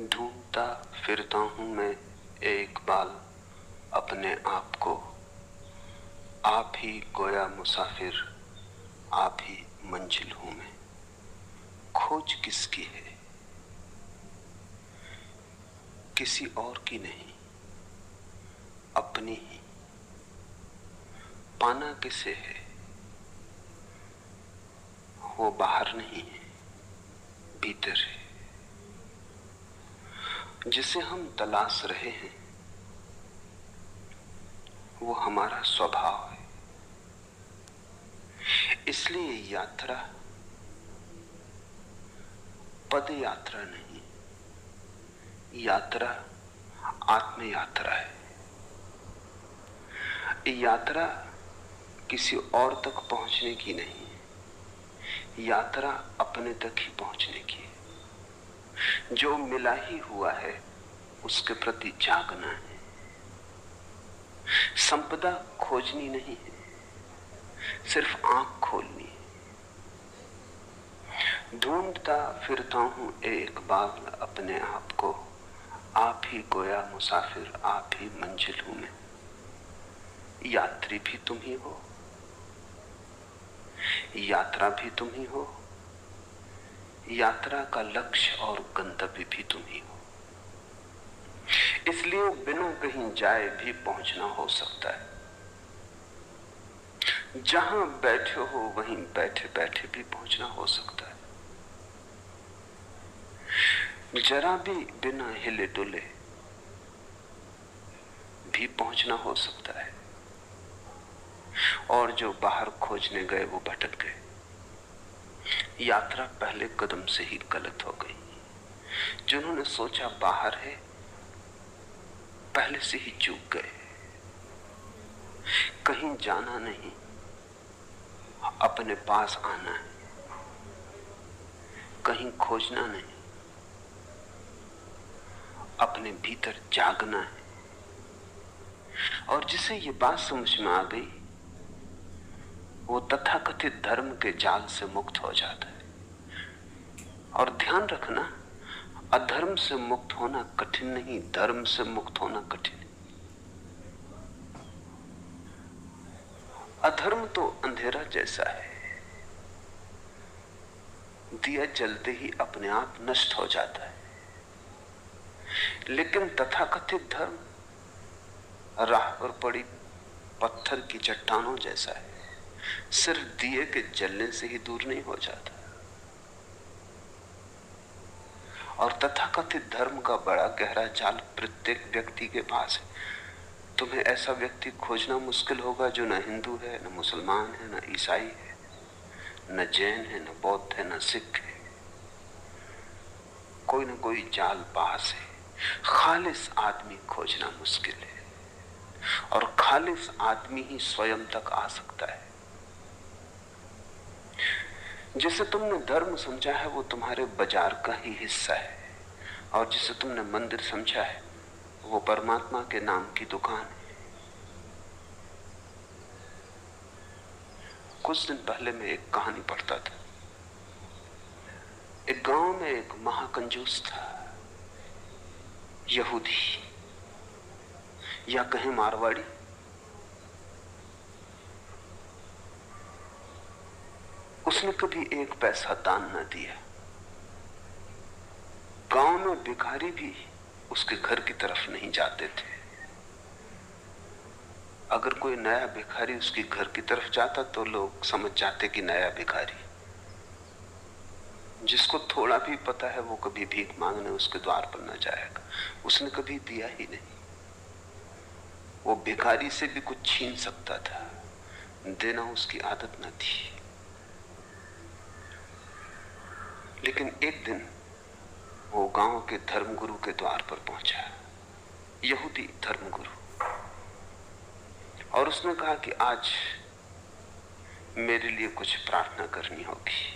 ढूंढता फिरता हूं मैं एक बाल अपने आप को। आप ही गोया मुसाफिर, आप ही मंजिल हूं मैं। खोज किसकी है? किसी और की नहीं, अपनी ही। पाना किसे है? वो बाहर नहीं है, भीतर है। जिसे हम तलाश रहे हैं वो हमारा स्वभाव है। इसलिए यात्रा पद यात्रा नहीं, यात्रा आत्म यात्रा है। यात्रा किसी और तक पहुंचने की नहीं, यात्रा अपने तक ही पहुंचने की है। जो मिला ही हुआ है उसके प्रति जागना है। संपदा खोजनी नहीं है, सिर्फ आंख खोलनी है। ढूंढता फिरता हूं एक बाल अपने आप को। आप ही गोया मुसाफिर, आप ही मंजिल हूं मैं। यात्री भी तुम ही हो, यात्रा भी तुम ही हो, यात्रा का लक्ष्य और गंतव्य भी तुम ही हो। इसलिए बिना कहीं जाए भी पहुंचना हो सकता है। जहां बैठे हो वहीं बैठे बैठे भी पहुंचना हो सकता है। जरा भी बिना हिले डुले भी पहुंचना हो सकता है। और जो बाहर खोजने गए वो भटक गए। यात्रा पहले कदम से ही गलत हो गई। जिन्होंने सोचा बाहर है, पहले से ही चूक गए। कहीं जाना नहीं, अपने पास आना है। कहीं खोजना नहीं, अपने भीतर जागना है। और जिसे ये बात समझ में आ गई वो तथाकथित धर्म के जाल से मुक्त हो जाता है। और ध्यान रखना, अधर्म से मुक्त होना कठिन नहीं, धर्म से मुक्त होना कठिन है। अधर्म तो अंधेरा जैसा है, दिया जलते ही अपने आप नष्ट हो जाता है। लेकिन तथाकथित धर्म राह पर पड़ी पत्थर की चट्टानों जैसा है, सिर्फ दिए के जलने से ही दूर नहीं हो जाता। और तथाकथित धर्म का बड़ा गहरा जाल प्रत्येक व्यक्ति के पास है। तुम्हें ऐसा व्यक्ति खोजना मुश्किल होगा जो न हिंदू है, न मुसलमान है, न ईसाई है, न जैन है, न बौद्ध है, न सिख है। कोई न कोई जाल पास है। खालिस आदमी खोजना मुश्किल है, और खालिस आदमी ही स्वयं तक आ सकता है। जिसे तुमने धर्म समझा है वो तुम्हारे बाजार का ही हिस्सा है, और जिसे तुमने मंदिर समझा है वो परमात्मा के नाम की दुकान है। कुछ दिन पहले मैं एक कहानी पढ़ता था। एक गांव में एक महाकंजूस था, यहूदी या कहें मारवाड़ी। उसने कभी एक पैसा दान न दिया। गांव में भिखारी भी उसके घर की तरफ नहीं जाते थे। अगर कोई नया भिखारी उसके घर की तरफ जाता तो लोग समझ जाते कि नया भिखारी। जिसको थोड़ा भी पता है वो कभी भीख मांगने उसके द्वार पर न जाएगा। उसने कभी दिया ही नहीं। वो भिखारी से भी कुछ छीन सकता था, देना उसकी आदत न थी। लेकिन एक दिन वो गांव के धर्मगुरु के द्वार पर पहुंचा, यहूदी धर्मगुरु, और उसने कहा कि आज मेरे लिए कुछ प्रार्थना करनी होगी।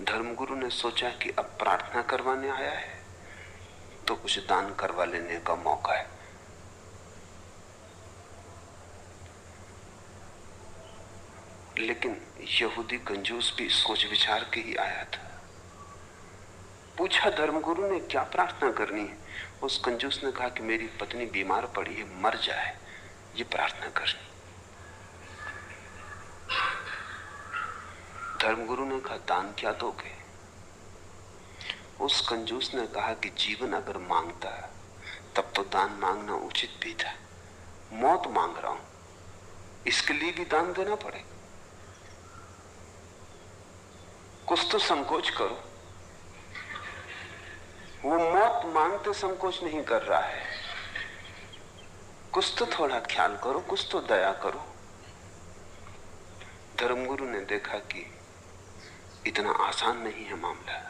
धर्मगुरु ने सोचा कि अब प्रार्थना करवाने आया है तो कुछ दान करवा लेने का मौका है। लेकिन यहूदी कंजूस भी सोच विचार के ही आया था। पूछा धर्मगुरु ने क्या प्रार्थना करनी है? उस कंजूस ने कहा कि मेरी पत्नी बीमार पड़ी है, मर जाए, ये प्रार्थना करनी। धर्मगुरु ने कहा दान क्या दोगे? उस कंजूस ने कहा कि जीवन अगर मांगता तब तो दान मांगना उचित भी था। मौत मांग रहा हूं, इसके लिए भी दान देना पड़े। कुछ तो संकोच करो। वो मौत मांगते संकोच नहीं कर रहा है। कुछ तो थोड़ा ख्याल करो, कुछ तो दया करो। धर्मगुरु ने देखा कि इतना आसान नहीं है मामला।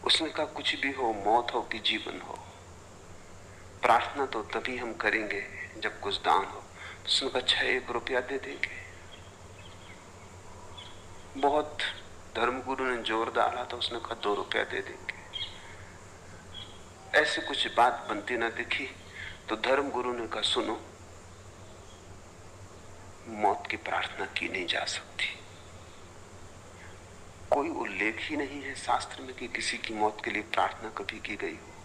उसने कहा कुछ भी हो, मौत हो कि जीवन हो, प्रार्थना तो तभी हम करेंगे जब कुछ दान हो। तो उसने कहा अच्छा 1 रुपया दे देंगे। बहुत धर्मगुरु ने जोर डाला तो उसने कहा 2 रुपया दे देंगे। ऐसे कुछ बात बनती ना दिखी तो धर्मगुरु ने कहा सुनो, मौत की प्रार्थना की नहीं जा सकती। कोई उल्लेख ही नहीं है शास्त्र में कि किसी की मौत के लिए प्रार्थना कभी की गई हो।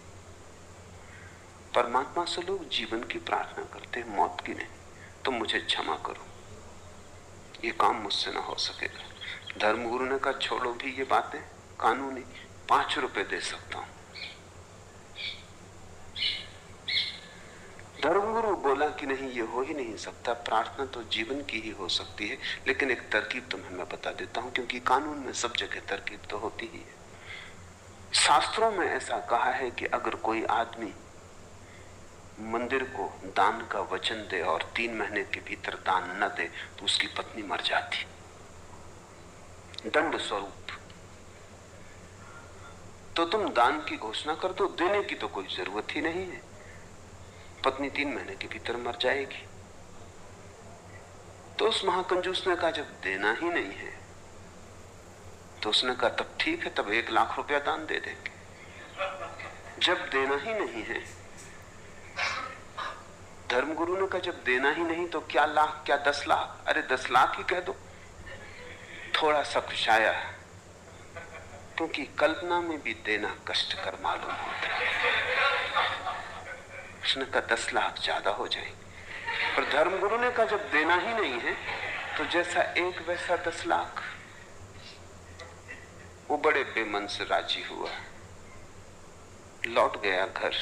परमात्मा से लोग जीवन की प्रार्थना करते हैं, मौत की नहीं। तो मुझे क्षमा करो, ये काम मुझसे ना हो सकेगा। धर्मगुरु ने कहा छोड़ो भी ये बातें कानूनी, 5 रुपए दे सकता हूं। धर्मगुरु बोला कि नहीं, ये हो ही नहीं सकता, प्रार्थना तो जीवन की ही हो सकती है। लेकिन एक तरकीब तुम्हें मैं बता देता हूं, क्योंकि कानून में सब जगह तरकीब तो होती ही है। शास्त्रों में ऐसा कहा है कि अगर कोई आदमी मंदिर को दान का वचन दे और 3 महीने के भीतर दान न दे तो उसकी पत्नी मर जाती, दंड स्वरूप। तो तुम दान की घोषणा कर दो, देने की तो कोई जरूरत ही नहीं है, पत्नी 3 महीने के भीतर मर जाएगी। तो उस महाकंजूस ने कहा जब देना ही नहीं है तो उसने कहा तब ठीक है, तब 1 लाख रुपया दान दे देंगे। जब देना ही नहीं है, धर्मगुरु ने कहा जब देना ही नहीं तो क्या लाख, क्या 10 लाख? अरे 10 लाख ही कह दो। थोड़ा सा खुशाया, क्योंकि कल्पना में भी देना कष्टकर मालूम होता है। उसने कहा 10 लाख ज्यादा हो जाएंगे। पर धर्मगुरु ने कहा जब देना ही नहीं है तो जैसा 1 वैसा 10 लाख। वो बड़े बेमन से राजी हुआ, लौट गया घर।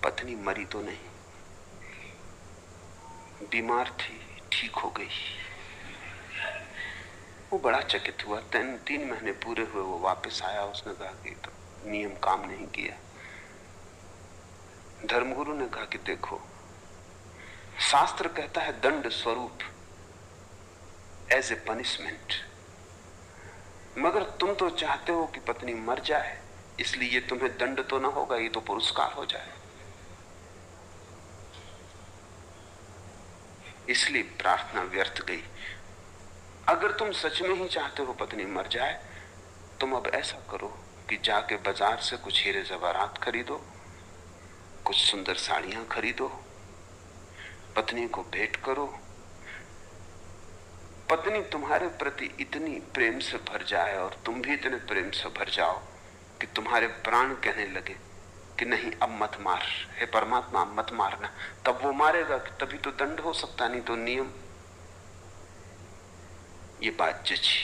पत्नी मरी तो नहीं, बीमार थी, ठीक हो गई। वो बड़ा चकित हुआ। 3 महीने पूरे हुए, वो वापस आया। उसने कहा कि तो नियम काम नहीं किया। धर्मगुरु ने कहा कि देखो, शास्त्र कहता है दंड स्वरूप, एज ए पनिशमेंट, मगर तुम तो चाहते हो कि पत्नी मर जाए, इसलिए ये तुम्हें दंड तो ना होगा, ये तो पुरस्कार हो जाए। इसलिए प्रार्थना व्यर्थ गई। अगर तुम सच में ही चाहते हो पत्नी मर जाए, तुम अब ऐसा करो कि जाके बाजार से कुछ हीरे जवाहरात खरीदो, कुछ सुंदर साड़ियां खरीदो, पत्नी को भेंट करो। पत्नी तुम्हारे प्रति इतनी प्रेम से भर जाए और तुम भी इतने प्रेम से भर जाओ कि तुम्हारे प्राण कहने लगे कि नहीं अब मत मार, हे परमात्मा मत मारना। तब वो मारेगा, तभी तो दंड हो सकता, नहीं तो नियम। ये बात जची।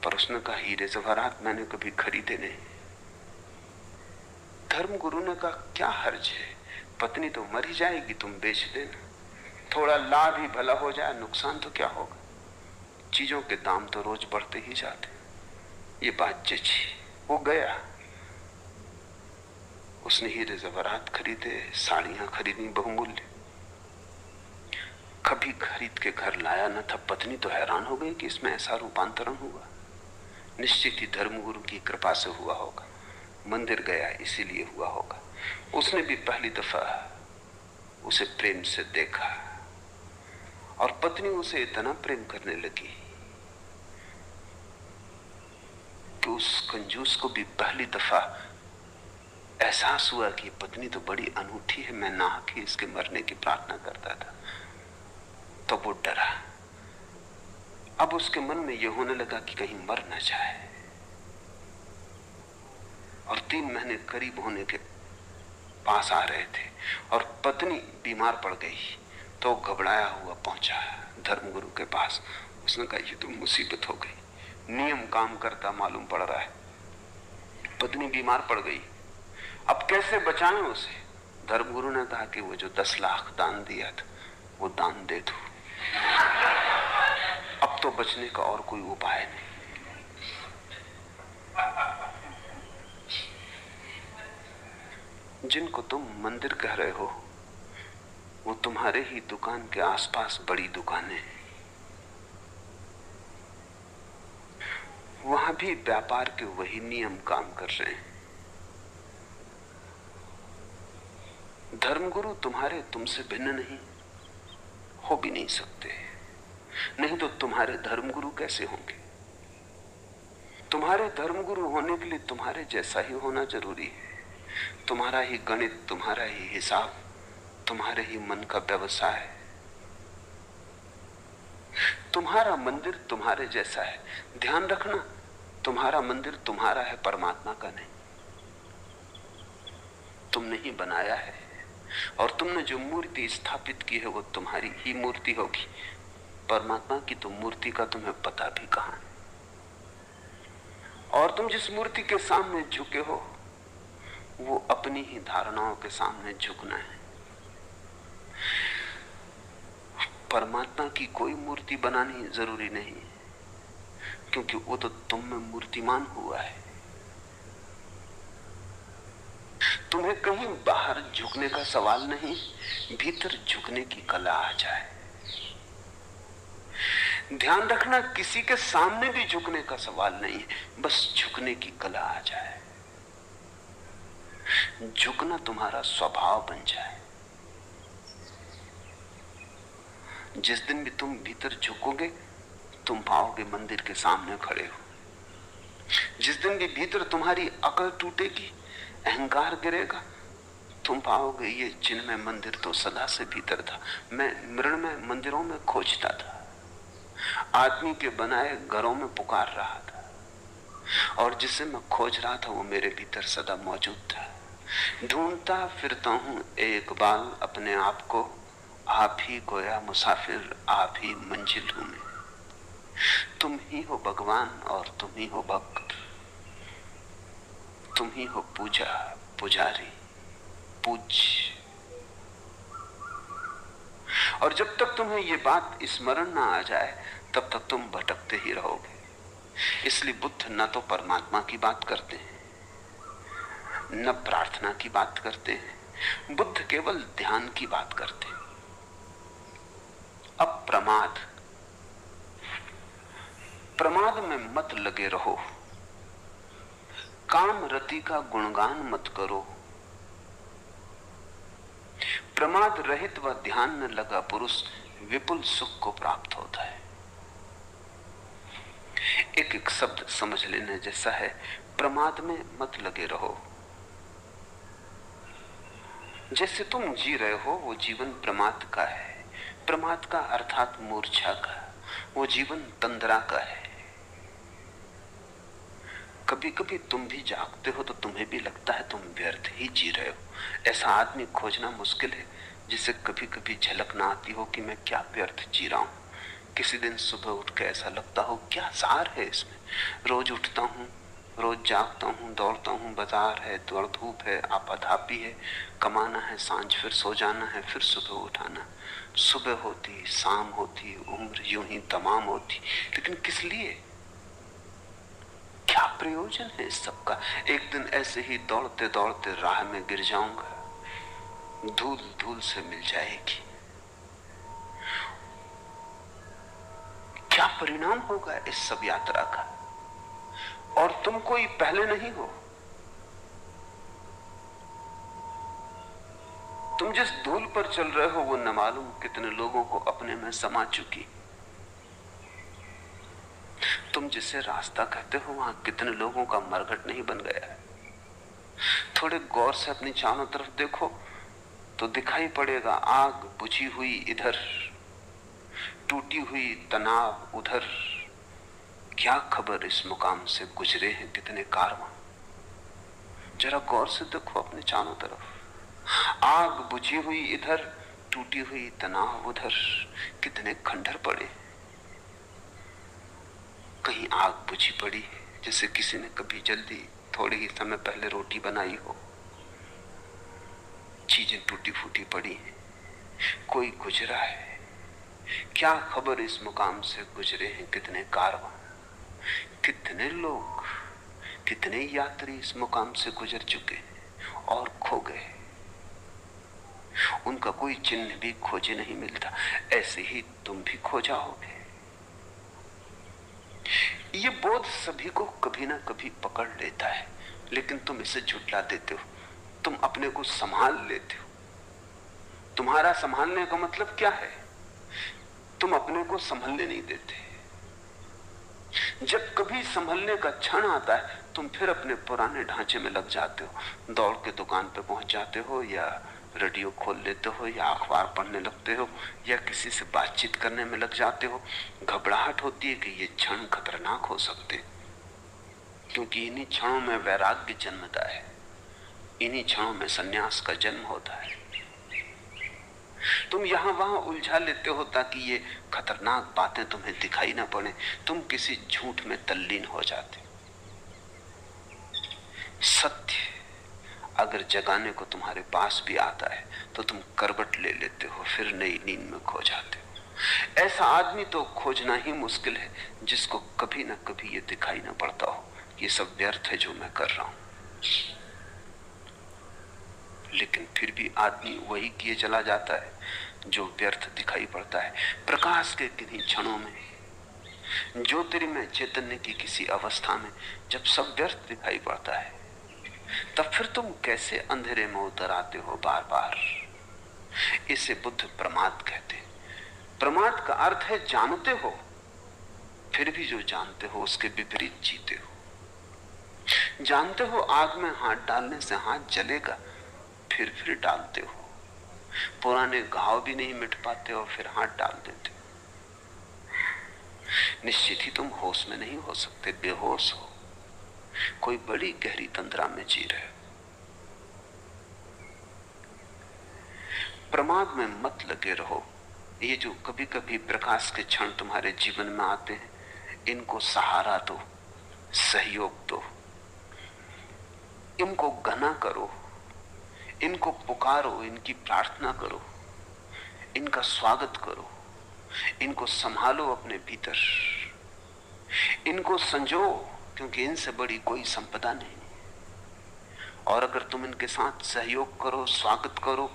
पर उसने कहा हीरे जवाहरात मैंने कभी खरीदे नहीं। धर्मगुरु ने कहा क्या हर्ज है, पत्नी तो मर ही जाएगी, तुम बेच देना, थोड़ा लाभ ही भला हो जाए, नुकसान तो क्या होगा, चीजों के दाम तो रोज बढ़ते ही जाते। ये बात जची। वो गया, उसने हीरे जवाहरात खरीदे, साड़ियां खरीदी बहुमूल्य, कभी खरीद के घर लाया न था। पत्नी तो हैरान हो गई कि इसमें ऐसा रूपांतरण हुआ। निश्चित ही धर्मगुरु की कृपा से हुआ होगा, मंदिर गया इसीलिए हुआ होगा। उसने भी पहली दफा उसे प्रेम से देखा और पत्नी उसे इतना प्रेम करने लगी कि उस कंजूस को भी पहली दफा एहसास हुआ कि पत्नी तो बड़ी अनूठी है, मैं ना कि इसके मरने की प्रार्थना करता था। तो वो डरा। अब उसके मन में यह होने लगा कि कहीं मर न जाए। और 3 महीने करीब होने के पास आ रहे थे और पत्नी बीमार पड़ गई, तो घबराया हुआ पहुंचा धर्मगुरु के पास। उसने कहा ये तो मुसीबत हो गई, नियम काम करता मालूम पड़ रहा है, पत्नी बीमार पड़ गई, अब कैसे बचाएं उसे। धर्मगुरु ने कहा कि वो जो 10 लाख दान दिया था वो दान दे दो, अब तो बचने का और कोई उपाय नहीं। जिनको तुम मंदिर कह रहे हो वो तुम्हारे ही दुकान के आसपास बड़ी दुकानें हैं, वहां भी व्यापार के वही नियम काम कर रहे हैं। धर्मगुरु तुम्हारे तुमसे भिन्न नहीं, हो भी नहीं सकते, नहीं तो तुम्हारे धर्मगुरु कैसे होंगे। तुम्हारे धर्मगुरु होने के लिए तुम्हारे जैसा ही होना जरूरी है। तुम्हारा ही गणित, तुम्हारा ही हिसाब, तुम्हारे ही मन का व्यवसाय, तुम्हारा मंदिर तुम्हारे जैसा है। ध्यान रखना, तुम्हारा मंदिर तुम्हारा है, परमात्मा का नहीं। तुमने ही बनाया है और तुमने जो मूर्ति स्थापित की है वो तुम्हारी ही मूर्ति होगी। परमात्मा की तो मूर्ति का तुम्हें पता भी कहां है। और तुम जिस मूर्ति के सामने झुके हो वो अपनी ही धारणाओं के सामने झुकना है। परमात्मा की कोई मूर्ति बनानी जरूरी नहीं, क्योंकि वो तो तुम में मूर्तिमान हुआ है। तुम्हें कहीं बाहर झुकने का सवाल नहीं, भीतर झुकने की कला आ जाए। ध्यान रखना, किसी के सामने भी झुकने का सवाल नहीं है, बस झुकने की कला आ जाए। झुकना तुम्हारा स्वभाव बन जाए। जिस दिन भी तुम भीतर झुकोगे तुम पाओगे मंदिर के सामने खड़े हो। जिस दिन भी भीतर तुम्हारी अकल टूटेगी, अहंकार गिरेगा, तुम पाओगे ये चिन्ह में मंदिर तो सदा से भीतर था। मैं मृण में मंदिरों में खोजता था, आदमी के बनाए घरों में पुकार रहा था, और जिसे मैं खोज रहा था वो मेरे भीतर सदा मौजूद था। ढूंढता फिरता हूं एक बाल अपने आप को, आप ही गोया मुसाफिर, आप ही मंजिल हूं मैं। तुम ही हो भगवान और तुम ही हो भक्त, तुम ही हो पूजा पुजारी पूज्य। और जब तक तुम्हें ये बात स्मरण ना आ जाए तब तक तुम भटकते ही रहोगे। इसलिए बुद्ध न तो परमात्मा की बात करते हैं न प्रार्थना की बात करते हैं, बुद्ध केवल ध्यान की बात करते हैं। अब प्रमाद में मत लगे रहो, काम रति का गुणगान मत करो। प्रमाद रहित व ध्यान में लगा पुरुष विपुल सुख को प्राप्त होता है। एक एक शब्द समझ लेने जैसा है। प्रमाद में मत लगे रहो। जैसे तुम जी रहे हो वो जीवन प्रमाद का है। प्रमाद का अर्थात मूर्छा का, वो जीवन तंद्रा का है। कभी कभी तुम भी जागते हो तो तुम्हें भी लगता है तुम व्यर्थ ही जी रहे हो। ऐसा आदमी खोजना मुश्किल है जिसे कभी कभी झलक ना आती हो कि मैं क्या व्यर्थ जी रहा हूं। किसी दिन सुबह उठ के ऐसा लगता हो क्या सार है इसमें। रोज उठता हूं, रोज जागता हूं, दौड़ता हूं, बाजार है, दौड़ धूप है, आपाधापी है, कमाना है, सांझ फिर सो जाना है, फिर सुबह उठाना। सुबह होती, शाम होती, उम्र यूं ही तमाम होती, लेकिन किस लिए, क्या प्रयोजन है इस सब का। एक दिन ऐसे ही दौड़ते दौड़ते राह में गिर जाऊंगा, धूल धूल से मिल जाएगी। क्या परिणाम होगा इस सब यात्रा का। और तुम कोई पहले नहीं हो। तुम जिस धूल पर चल रहे हो वो न मालूम कितने लोगों को अपने में समा चुकी। तुम जिसे रास्ता कहते हो वहां कितने लोगों का मरघट नहीं बन गया है। थोड़े गौर से अपनी चारों तरफ देखो तो दिखाई पड़ेगा आग बुझी हुई इधर, टूटी हुई तनाव उधर। क्या खबर इस मुकाम से गुजरे हैं कितने कारवां। जरा गौर से देखो अपने चारों तरफ, आग बुझी हुई इधर, टूटी हुई तनाव उधर। कितने खंडर पड़े। कहीं आग बुझी पड़ी है, जैसे किसी ने कभी जल्दी थोड़े ही समय पहले रोटी बनाई हो, चीजें टूटी फूटी पड़ी हैं। कोई गुजरा है। क्या खबर इस मुकाम से गुजरे हैं कितने कारवां। कितने लोग, कितने यात्री इस मुकाम से गुजर चुके हैं और खो गए। उनका कोई चिन्ह भी खोजे नहीं मिलता। ऐसे ही तुम भी खो जाओगे। ये बोध सभी को कभी ना कभी पकड़ लेता है, लेकिन तुम इसे झुठला देते हो। तुम अपने को संभाल लेते हो। तुम्हारा संभालने का मतलब क्या है? तुम अपने को संभलने नहीं देते। जब कभी संभलने का क्षण आता है, तुम फिर अपने पुराने ढांचे में लग जाते हो। दौड़ के दुकान पे पहुंच जाते हो, या रेडियो खोल लेते हो, या अखबार पढ़ने लगते हो, या किसी से बातचीत करने में लग जाते हो। घबराहट होती है कि ये क्षण खतरनाक हो सकते, क्योंकि इन्हीं क्षणों में वैराग्य जन्मता है, इन्हीं क्षणों में सन्यास का जन्म होता है। तुम यहां वहां उलझा लेते हो ताकि ये खतरनाक बातें तुम्हें दिखाई ना पड़े। तुम किसी झूठ में तल्लीन हो जाते। सत्य अगर जगाने को तुम्हारे पास भी आता है तो तुम करवट ले लेते हो, फिर नई नींद में खो जाते हो। ऐसा आदमी तो खोजना ही मुश्किल है जिसको कभी ना कभी ये दिखाई ना पड़ता हो ये सब व्यर्थ है जो मैं कर रहा हूं। लेकिन फिर भी आदमी वही किए चला जाता है जो व्यर्थ दिखाई पड़ता है। प्रकाश के किन्हीं क्षणों में, ज्योतिर्मय चैतन्य की किसी अवस्था में जब सब व्यर्थ दिखाई पड़ता है, तब फिर तुम कैसे अंधेरे में उतर आते हो बार बार। इसे बुद्ध प्रमाद कहते। प्रमाद का अर्थ है जानते हो, फिर भी जो जानते हो उसके विपरीत जीते हो। जानते हो आग में हाथ डालने से हाथ जलेगा, फिर डालते हो। पुराने घाव भी नहीं मिट पाते और फिर हाथ डाल देते हो। निश्चित ही तुम होश में नहीं हो सकते, बेहोश हो, कोई बड़ी गहरी तंद्रा में जी रहे हो। प्रमाद में मत लगे रहो। ये जो कभी कभी प्रकाश के क्षण तुम्हारे जीवन में आते हैं, इनको सहारा दो, सहयोग दो, इनको घना करो, इनको पुकारो, इनकी प्रार्थना करो, इनका स्वागत करो, इनको संभालो अपने भीतर, इनको संजो, क्योंकि इनसे बड़ी कोई संपदा नहीं। और अगर तुम इनके साथ सहयोग करो, स्वागत करो,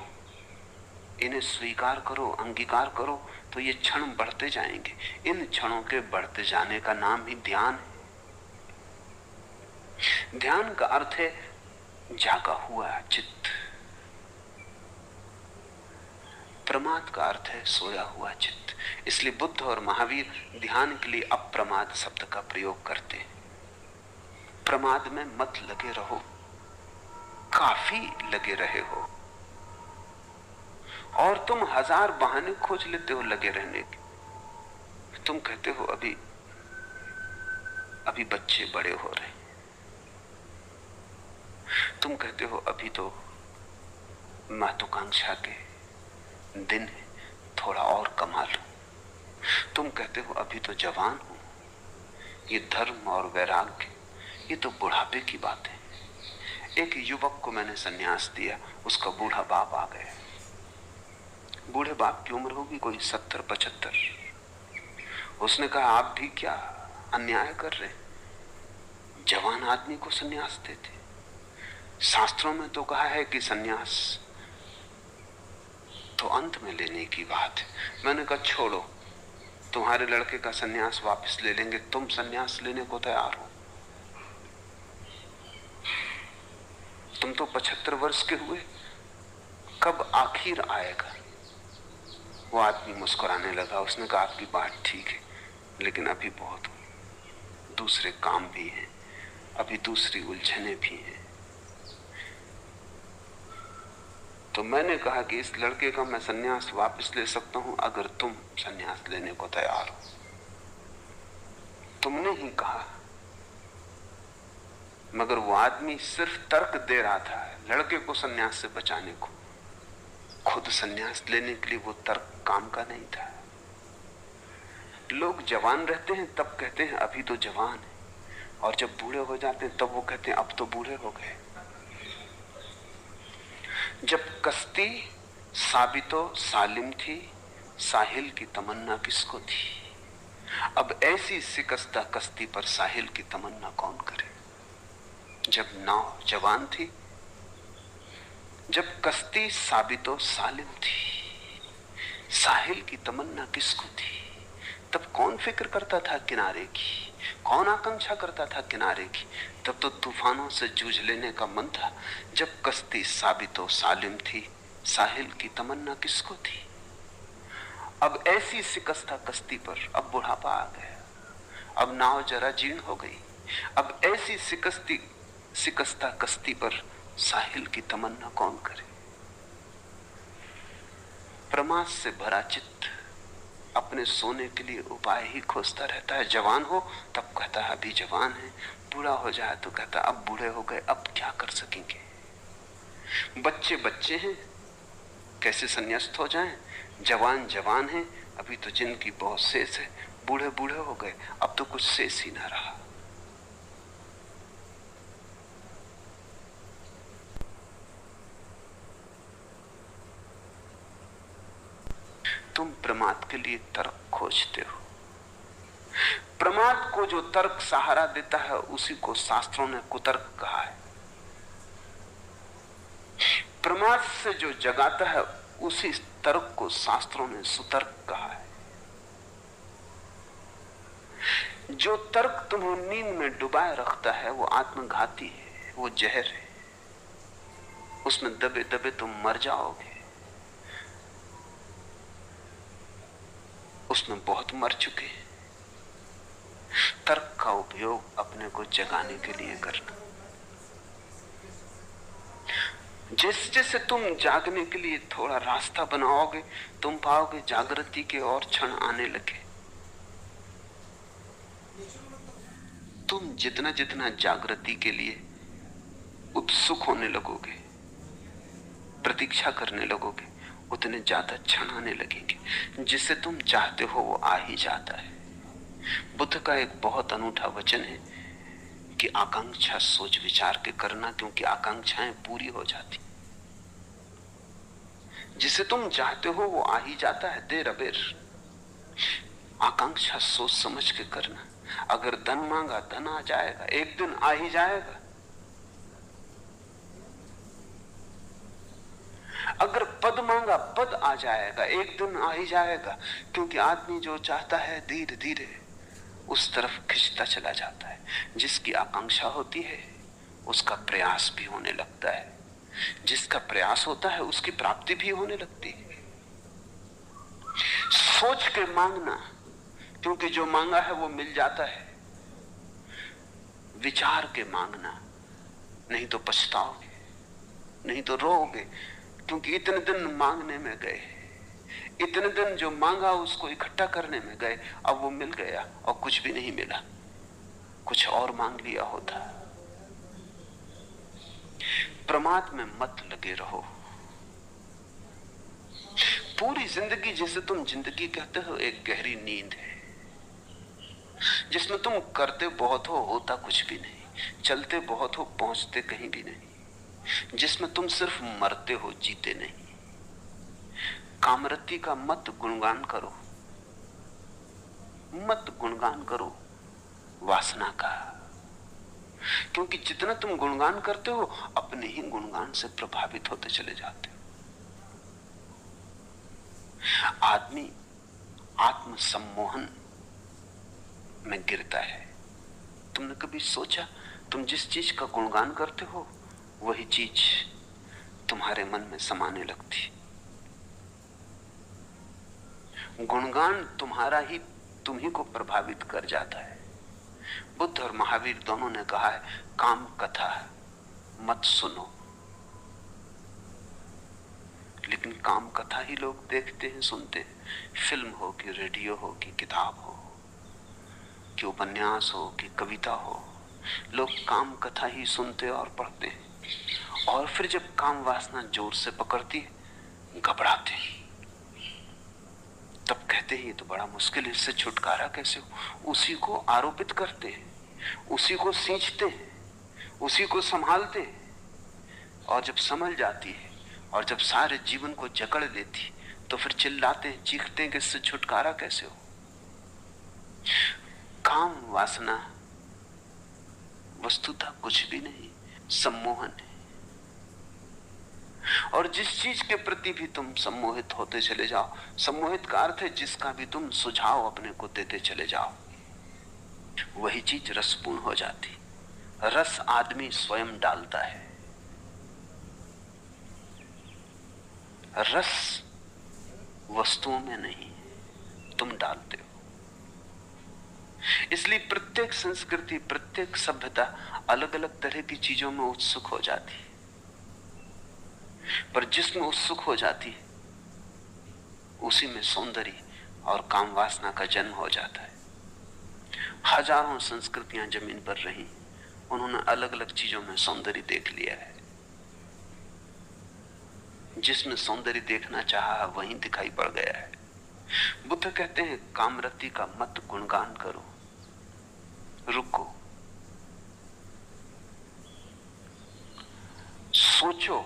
इन्हें स्वीकार करो, अंगीकार करो, तो ये क्षण बढ़ते जाएंगे। इन क्षणों के बढ़ते जाने का नाम ही ध्यान है। ध्यान का अर्थ है जागा हुआ चित्त। प्रमाद का अर्थ है सोया हुआ चित्त। इसलिए बुद्ध और महावीर ध्यान के लिए अप्रमाद शब्द का प्रयोग करते हैं। प्रमाद में मत लगे रहो, काफी लगे रहे हो, और तुम हजार बहाने खोज लेते हो लगे रहने के। तुम कहते हो अभी अभी बच्चे बड़े हो रहे, तुम कहते हो अभी तो महत्वाकांक्षा के दिन है, थोड़ा और कमा लो। तुम कहते हो अभी तो जवान हूं, ये धर्म और वैराग्य ये तो बुढ़ापे की बात है। एक युवक को मैंने सन्यास दिया, उसका बूढ़ा बाप आ गया। बूढ़े बाप की उम्र होगी कोई 70-75। उसने कहा आप भी क्या अन्याय कर रहे, जवान आदमी को सन्यास देते। शास्त्रों में तो कहा है कि सन्यास तो अंत में लेने की बात है। मैंने कहा छोड़ो, तुम्हारे लड़के का सन्यास वापस ले लेंगे, तुम सन्यास लेने को तैयार हो। तुम तो 75 वर्ष के हुए, कब आखिर आएगा। वो आदमी मुस्कुराने लगा। उसने कहा आपकी बात ठीक है, लेकिन अभी बहुत दूसरे काम भी हैं, अभी दूसरी उलझने भी हैं। तो मैंने कहा कि इस लड़के का मैं सन्यास वापस ले सकता हूं अगर तुम सन्यास लेने को तैयार हो। तुमने ही कहा। मगर वो आदमी सिर्फ तर्क दे रहा था लड़के को सन्यास से बचाने को, खुद सन्यास लेने के लिए वो तर्क काम का नहीं था। लोग जवान रहते हैं तब कहते हैं अभी तो जवान है, और जब बूढ़े हो जाते हैं तब वो कहते हैं अब तो बूढ़े हो गए। जब कश्ती साबितो सालिम थी, साहिल की तमन्ना किसको थी? अब ऐसी शिकस्ता कश्ती पर साहिल की तमन्ना कौन करे? जब नाव जवान थी, जब कश्ती साबितो सालिम थी, साहिल की तमन्ना किसको थी? तब कौन फिक्र करता था किनारे की? कौन आकांक्षा करता था किनारे की? तब तो तूफानों से जूझ लेने का मन था। जब कश्ती साबितो सालिम थी, साहिल की तमन्ना किसको थी? अब ऐसी शिकस्ता कश्ती पर अब बुढ़ापा आ गया, अब नाव जरा जीर्ण हो गई। अब ऐसी शिकस्ता कश्ती पर साहिल की तमन्ना कौन करे? प्रमाद से भरा चित्त अपने सोने के लिए उपाय ही खोजता रहता है। जवान हो तब कहता है अभी जवान है, बूढ़ा हो जाए तो कहता अब बूढ़े हो गए, अब क्या कर सकेंगे। बच्चे बच्चे हैं, कैसे संन्यास्त हो जाएं? जवान जवान है, अभी तो जिनकी बहुत शेष है। बूढ़े बूढ़े हो गए, अब तो कुछ शेष ही ना रहा। तुम प्रमाद के लिए तर्क खोजते हो। प्रमाद को जो तर्क सहारा देता है उसी को शास्त्रों ने कुतर्क कहा है। प्रमाद से जो जगाता है उसी तर्क को शास्त्रों ने सुतर्क कहा है। जो तर्क तुम्हें नींद में डुबाए रखता है वो आत्मघाती है, वो जहर है। उसमें दबे दबे तुम मर जाओगे। उसमें बहुत मर चुके हैं। तर्क का उपयोग अपने को जगाने के लिए करना। जैसे जैसे तुम जागने के लिए थोड़ा रास्ता बनाओगे, तुम पाओगे जागृति के और क्षण आने लगे। तुम जितना जितना जागृति के लिए उत्सुक होने लगोगे, प्रतीक्षा करने लगोगे, उतने ज्यादा क्षण आने लगेंगे। जिसे तुम चाहते हो वो आ ही जाता है। बुद्ध का एक बहुत अनूठा वचन है कि आकांक्षा सोच विचार के करना, क्योंकि आकांक्षाएं पूरी हो जाती। जिसे तुम चाहते हो वो आ ही जाता है, देर अबेर। आकांक्षा सोच समझ के करना। अगर धन मांगा धन आ जाएगा, एक दिन आ ही जाएगा। अगर पद मांगा पद आ जाएगा, एक दिन आ ही जाएगा। क्योंकि आदमी जो चाहता है धीरे धीरे उस तरफ खिंचता चला जाता है। जिसकी आकांक्षा होती है उसका प्रयास भी होने लगता है। जिसका प्रयास होता है उसकी प्राप्ति भी होने लगती है। सोच के मांगना, क्योंकि जो मांगा है वो मिल जाता है। विचार के मांगना, नहीं तो पछताओगे, नहीं तो रोओगे। क्योंकि इतने दिन मांगने में गए, इतने दिन जो मांगा उसको इकट्ठा करने में गए, अब वो मिल गया और कुछ भी नहीं मिला। कुछ और मांग लिया होता। प्रमाद में मत लगे रहो। पूरी जिंदगी जिसे तुम जिंदगी कहते हो एक गहरी नींद है, जिसमें तुम करते बहुत हो, होता कुछ भी नहीं, चलते बहुत हो, पहुंचते कहीं भी नहीं, जिसमें तुम सिर्फ मरते हो, जीते नहीं। कामरति का मत गुणगान करो, मत गुणगान करो वासना का। क्योंकि जितना तुम गुणगान करते हो अपने ही गुणगान से प्रभावित होते चले जाते हो। आदमी आत्म सम्मोहन में गिरता है। तुमने कभी सोचा तुम जिस चीज का गुणगान करते हो वही चीज तुम्हारे मन में समाने लगती। गुणगान तुम्हारा ही तुम ही को प्रभावित कर जाता है। बुद्ध और महावीर दोनों ने कहा है काम कथा मत सुनो। लेकिन काम कथा ही लोग देखते हैं, सुनते हैं। फिल्म हो कि रेडियो हो कि किताब हो कि उपन्यास हो कि कविता हो, लोग काम कथा ही सुनते और पढ़ते हैं। और फिर जब काम वासना जोर से पकड़ती है, घबराते हैं। तब कहते हैं ये तो बड़ा मुश्किल है, इससे छुटकारा कैसे हो। उसी को आरोपित करते हैं, उसी को सींचते हैं, उसी को संभालते हैं। और जब संभल जाती है और जब सारे जीवन को जकड़ लेती, तो फिर चिल्लाते हैं, चीखते हैं कि इससे छुटकारा कैसे हो। काम वासना वस्तुतः कुछ भी नहीं, सम्मोहन है। और जिस चीज के प्रति भी तुम सम्मोहित होते चले जाओ, सम्मोहित का अर्थ है जिसका भी तुम सुझाव अपने को देते चले जाओ, वही चीज रसपूर्ण हो जाती। रस आदमी स्वयं डालता है। रस वस्तुओं में नहीं, तुम डालते हो। इसलिए प्रत्येक संस्कृति, प्रत्येक सभ्यता अलग अलग तरह की चीजों में उत्सुक हो जाती है, पर जिसमें उत्सुक हो जाती है उसी में सौंदर्य और काम वासना का जन्म हो जाता है। हजारों संस्कृतियां जमीन पर रही, उन्होंने अलग अलग चीजों में सौंदर्य देख लिया है। जिसमें सौंदर्य देखना चाहा वहीं दिखाई पड़ गया है। बुद्ध कहते हैं कामरति का मत गुणगान करो, रुको, सोचो,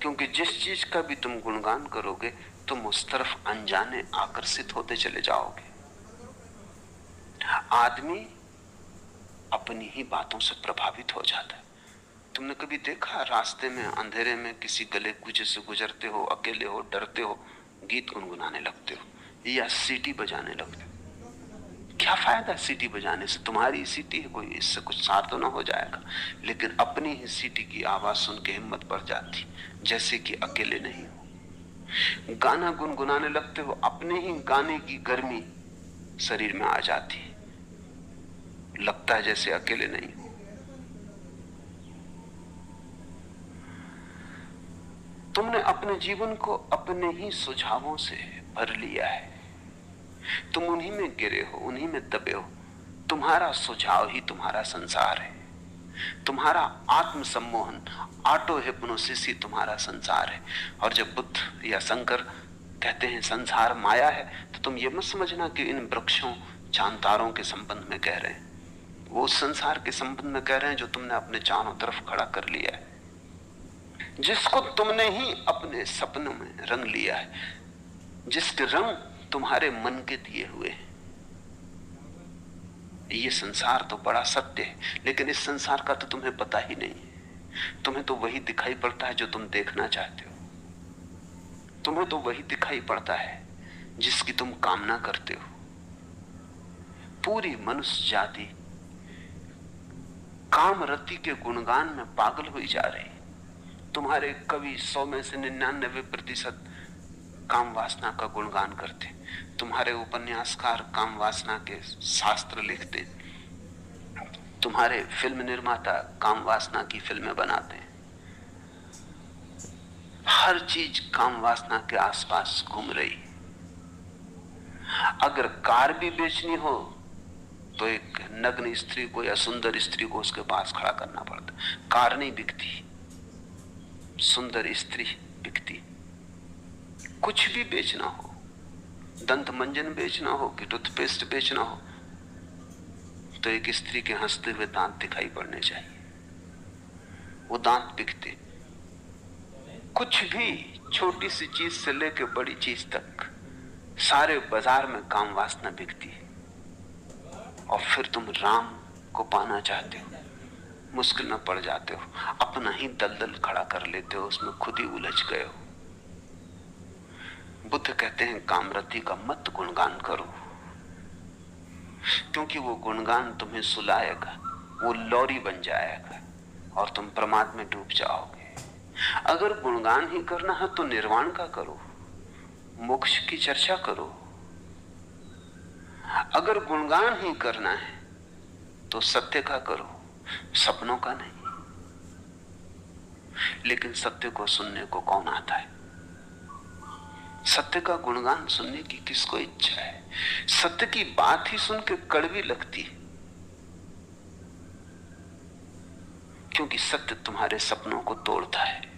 क्योंकि जिस चीज का भी तुम गुणगान करोगे तुम उस तरफ अनजाने आकर्षित होते चले जाओगे। आदमी अपनी ही बातों से प्रभावित हो जाता है। तुमने कभी देखा रास्ते में अंधेरे में किसी गले कूचे से गुजरते हो, अकेले हो, डरते हो, गीत गुनगुनाने लगते हो या सीटी बजाने लगते हो? क्या फायदा सीटी बजाने से? तुम्हारी सीटी है कोई, इससे कुछ सार तो ना हो जाएगा। लेकिन अपनी ही सीटी की आवाज सुन के हिम्मत बढ़ जाती, जैसे कि अकेले नहीं हो। गाना गुनगुनाने लगते हो, अपने ही गाने की गर्मी शरीर में आ जाती, लगता है जैसे अकेले नहीं हो। तुमने अपने जीवन को अपने ही सुझावों से भर लिया है, तुम उन्हीं में गिरे हो, उन्हीं में दबे हो। तुम्हारा सुझाव ही तुम्हारा संसार है, तुम्हारा आत्म सम्मोहन, ऑटो हिप्नोसिस ही तुम्हारा संसार है। और जब बुद्ध या शंकर कहते हैं संसार माया है, तो तुम ये मत समझना कि इन वृक्षों चांद तारों के संबंध में कह रहे हैं। वो उस संसार के संबंध में कह रहे हैं जो तुमने अपने चारों तरफ खड़ा कर लिया है, जिसको तुमने ही अपने सपनों में रंग लिया है, जिसके रंग तुम्हारे मन के दिए हुए हैं। ये संसार तो बड़ा सत्य है, लेकिन इस संसार का तो तुम्हें पता ही नहीं है। तुम्हें तो वही दिखाई पड़ता है जो तुम देखना चाहते हो, तुम्हें तो वही दिखाई पड़ता है जिसकी तुम कामना करते हो। पूरी मनुष्य जाति कामरति के गुणगान में पागल हुई जा रही। तुम्हारे कवि 100 में से 99% काम वासना का गुणगान करते, तुम्हारे उपन्यासकार काम वासना के शास्त्र लिखते, तुम्हारे फिल्म निर्माता काम वासना की फिल्में बनाते हैं। हर चीज काम वासना के आसपास घूम रही। अगर कार भी बेचनी हो तो एक नग्न स्त्री को या सुंदर स्त्री को उसके पास खड़ा करना पड़ता। कार नहीं बिकती, सुंदर स्त्री बिकती। कुछ भी बेचना हो, दंत मंजन बेचना हो कि टूथपेस्ट बेचना हो, तो एक स्त्री के हंसते हुए दांत दिखाई पड़ने चाहिए, वो दांत बिकते। कुछ भी, छोटी सी चीज से लेकर बड़ी चीज तक, सारे बाजार में काम वासना बिकती है। और फिर तुम राम को पाना चाहते हो, मुश्किल में पड़ जाते हो, अपना ही दलदल खड़ा कर लेते हो, उसमें खुद ही उलझ गए हो। बुद्ध कहते हैं कामरति का मत गुणगान करो, क्योंकि वो गुणगान तुम्हें सुलाएगा, वो लौरी बन जाएगा और तुम प्रमाद में डूब जाओगे। अगर गुणगान ही करना है तो निर्वाण का करो, मोक्ष की चर्चा करो। अगर गुणगान ही करना है तो सत्य का करो, सपनों का नहीं। लेकिन सत्य को सुनने को कौन आता है? सत्य का गुणगान सुनने की किसको इच्छा है? सत्य की बात ही सुन के कड़वी लगती है, क्योंकि सत्य तुम्हारे सपनों को तोड़ता है।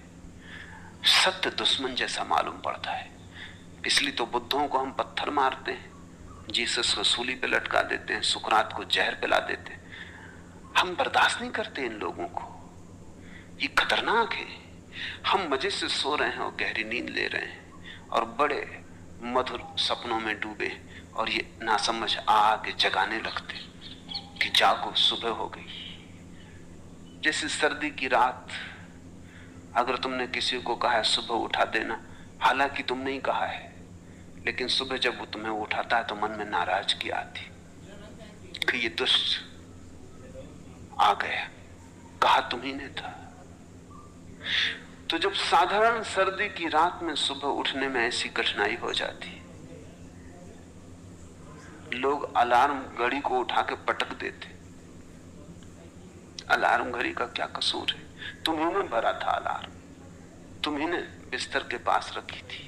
सत्य दुश्मन जैसा मालूम पड़ता है। इसलिए तो बुद्धों को हम पत्थर मारते हैं, जीसस को सूली पे लटका देते हैं, सुकरात को जहर पिला देते हैं। हम बर्दाश्त नहीं करते इन लोगों को, ये खतरनाक है। हम मजे से सो रहे हैं और गहरी नींद ले रहे हैं और बड़े मधुर सपनों में डूबे, और ये नासमझ आके जगाने लगते कि जागो, सुबह हो गई। जैसे सर्दी की रात, अगर तुमने किसी को कहा है सुबह उठा देना, हालांकि तुमने ही कहा है, लेकिन सुबह जब वो तुम्हें उठाता है तो मन में नाराजगी आती कि ये दुष्ट आ गया, कहा तुम्ही ने था। तो जब साधारण सर्दी की रात में सुबह उठने में ऐसी कठिनाई हो जाती, लोग अलार्म घड़ी को उठा के पटक देते। अलार्म घड़ी का क्या कसूर है? तुम्ही ने भरा था अलार्म, तुम्ही ने बिस्तर के पास रखी थी।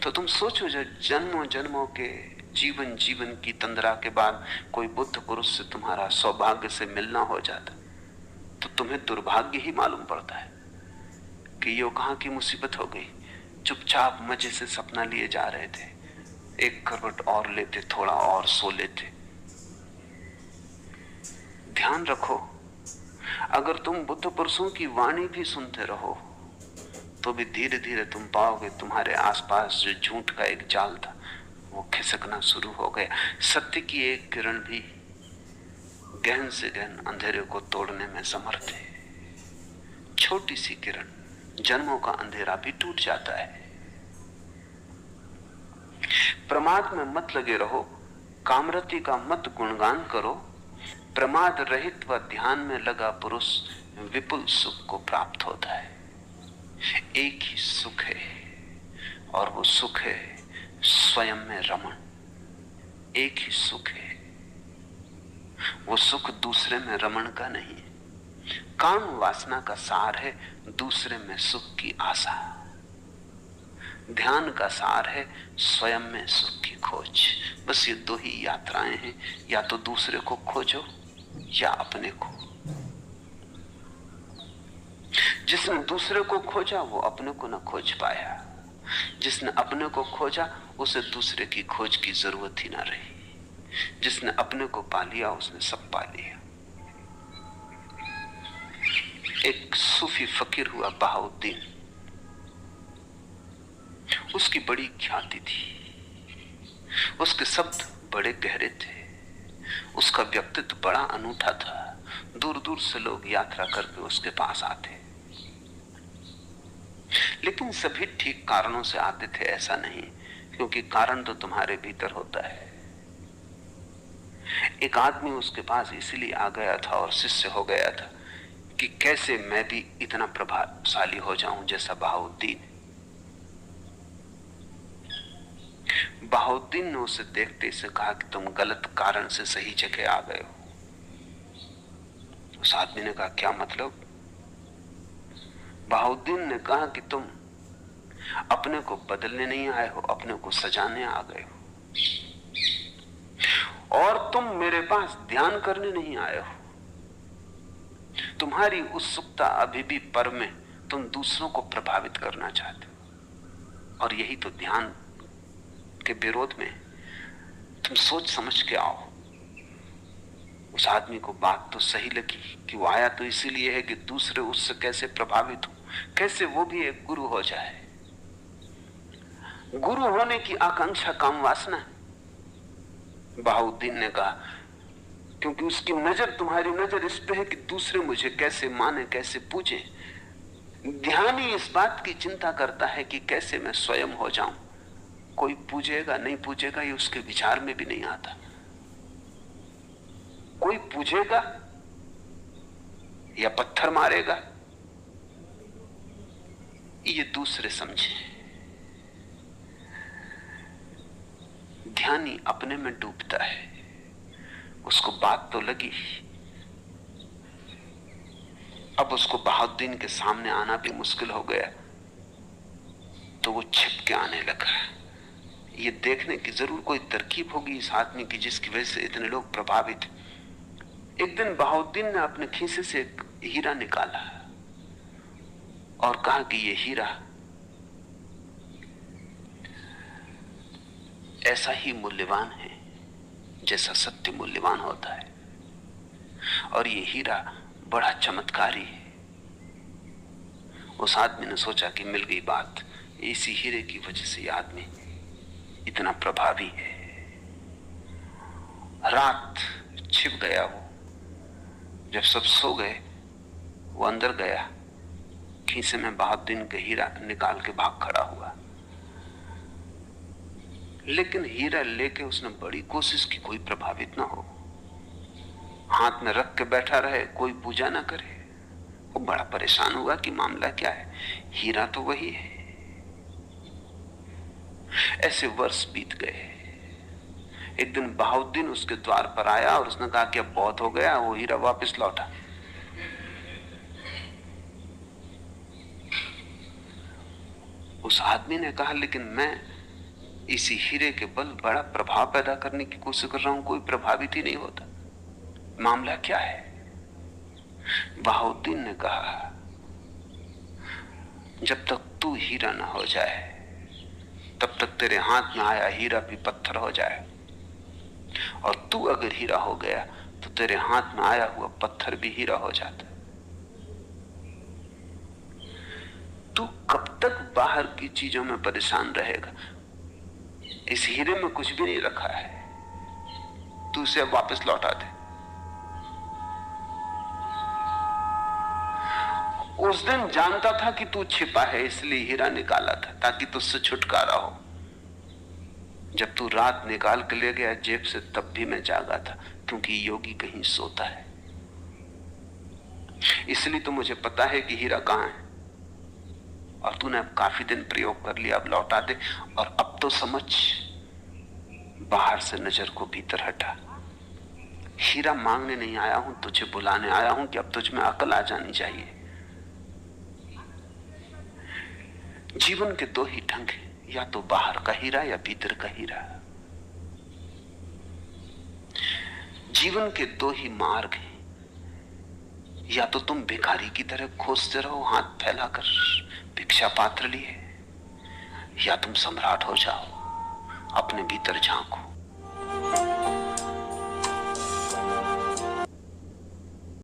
तो तुम सोचो, जब जन्मों जन्मों के जीवन की तंद्रा के बाद कोई बुद्ध पुरुष से तुम्हारा सौभाग्य से मिलना हो जाता, तो तुम्हें दुर्भाग्य ही मालूम पड़ता है कि ये कहां की मुसीबत हो गई। चुपचाप मजे से सपना लिए जा रहे थे, एक करवट और लेते, थोड़ा और सो लेते। ध्यान रखो, अगर तुम बुद्ध पुरुषों की वाणी भी सुनते रहो तो भी धीरे धीरे तुम पाओगे तुम्हारे आसपास जो झूठ का एक जाल था वो खिसकना शुरू हो गया। सत्य की एक किरण भी गहन से गहन अंधेरे को तोड़ने में समर्थ है। छोटी सी किरण, जन्मों का अंधेरा भी टूट जाता है। प्रमाद में मत लगे रहो, कामरति का मत गुणगान करो। प्रमाद रहित व ध्यान में लगा पुरुष विपुल सुख को प्राप्त होता है। एक ही सुख है और वो सुख है स्वयं में रमण। एक ही सुख है, वो सुख दूसरे में रमण का नहीं है। काम वासना का सार है दूसरे में सुख की आशा। ध्यान का सार है स्वयं में सुख की खोज। बस ये दो ही यात्राएं हैं, या तो दूसरे को खोजो या अपने को। जिसने दूसरे को खोजा वो अपने को न खोज पाया, जिसने अपने को खोजा उसे दूसरे की खोज की जरूरत ही ना रही। जिसने अपने को पा लिया उसने सब पा लिया। एक सूफी फकीर हुआ बहाउद्दीन, उसकी बड़ी ख्याति थी, उसके शब्द बड़े गहरे थे, उसका व्यक्तित्व बड़ा अनूठा था। दूर दूर से लोग यात्रा करके उसके पास आते, लेकिन सभी ठीक कारणों से आते थे ऐसा नहीं, क्योंकि कारण तो तुम्हारे भीतर होता है। एक आदमी उसके पास इसलिए आ गया था और शिष्य हो गया था कि कैसे मैं भी इतना प्रभावशाली हो जाऊं जैसा बहाउद्दीन। बहाउद्दीन ने उसे देखते से कहा कि तुम गलत कारण से सही जगह आ गए हो। उस आदमी ने कहा क्या मतलब? बहाउद्दीन ने कहा कि तुम अपने को बदलने नहीं आए हो, अपने को सजाने आ गए हो, और तुम मेरे पास ध्यान करने नहीं आए हो। तुम्हारी उत्सुकता अभी भी पर में, तुम दूसरों को प्रभावित करना चाहते हो, और यही तो ध्यान के विरोध में। तुम सोच समझ के आओ। उस आदमी को बात तो सही लगी कि वो आया तो इसीलिए है कि दूसरे उससे कैसे प्रभावित हो, कैसे वो भी एक गुरु हो जाए। गुरु होने की आकांक्षा काम वासना है। बहाउद्दीन ने कहा क्योंकि उसकी नजर, तुम्हारी नजर इस पे है कि दूसरे मुझे कैसे माने, कैसे पूजे। ध्यान ही इस बात की चिंता करता है कि कैसे मैं स्वयं हो जाऊं। कोई पूजेगा नहीं पूजेगा ये उसके विचार में भी नहीं आता। कोई पूजेगा या पत्थर मारेगा ये दूसरे समझे। ध्यानी अपने में डूबता है, उसको बात तो लगी। अब उसको बहाउद्दीन के सामने आना भी मुश्किल हो गया, तो वो छिप के आने लगा। ये देखने की जरूर कोई तरकीब होगी इस आदमी की जिसकी वजह से इतने लोग प्रभावित। एक दिन बहाउद्दीन ने अपने खीसे से एक हीरा निकाला और कहा कि ये हीरा ऐसा ही मूल्यवान है जैसा सत्य मूल्यवान होता है, और ये हीरा बड़ा चमत्कारी है। उस आदमी ने सोचा कि मिल गई बात, इसी हीरे की वजह से ये आदमी इतना प्रभावी है। रात छिप गया वो। जब सब सो गए, वो अंदर गया, खीसे में बहाउद्दीन का हीरा निकाल के भाग खड़ा हुआ। लेकिन हीरा लेके उसने बड़ी कोशिश की कोई प्रभावित ना हो, हाथ में रख के बैठा रहे, कोई पूजा ना करे। वो बड़ा परेशान हुआ कि मामला क्या है, हीरा तो वही है। ऐसे वर्ष बीत गए। एक दिन बहाउद्दीन उसके द्वार पर आया और उसने कहा कि अब बहुत हो गया। वो हीरा वापस लौटा। उस आदमी ने कहा, लेकिन मैं इसी हीरे के बल बड़ा प्रभाव पैदा करने की कोशिश कर रहा हूं, कोई प्रभावित ही नहीं होता, मामला क्या है? बहाउद्दीन ने कहा, जब तक तू हीरा ना हो जाए तब तक तेरे हाथ में आया हीरा भी पत्थर हो जाए, और तू अगर हीरा हो गया तो तेरे हाथ में आया हुआ पत्थर भी हीरा हो जाता। तू कब तक बाहर की चीजों में परेशान रहेगा? इस हीरे में कुछ भी नहीं रखा है, तू इसे वापस लौटा दे। उस दिन जानता था कि तू छिपा है, इसलिए हीरा निकाला था ताकि तुझसे छुटकारा हो। जब तू रात निकाल के ले गया जेब से, तब भी मैं जागा था, क्योंकि योगी कहीं सोता है। इसलिए तो मुझे पता है कि हीरा कहां है, और तूने अब काफी दिन प्रयोग कर लिया, अब लौटा दे। और अब तो समझ, बाहर से नजर को भीतर हटा। हीरा मांगने नहीं आया हूं, तुझे बुलाने आया हूं कि अब तुझ में अकल आ जानी चाहिए। जीवन के दो ही ढंग हैं, या तो बाहर का हीरा या भीतर का हीरा। जीवन के दो ही मार्ग हैं, या तो तुम भिखारी की तरह खोजते रहो हाथ फैलाकर भिक्षा पात्र लिए, या तुम सम्राट हो जाओ, अपने भीतर झांको।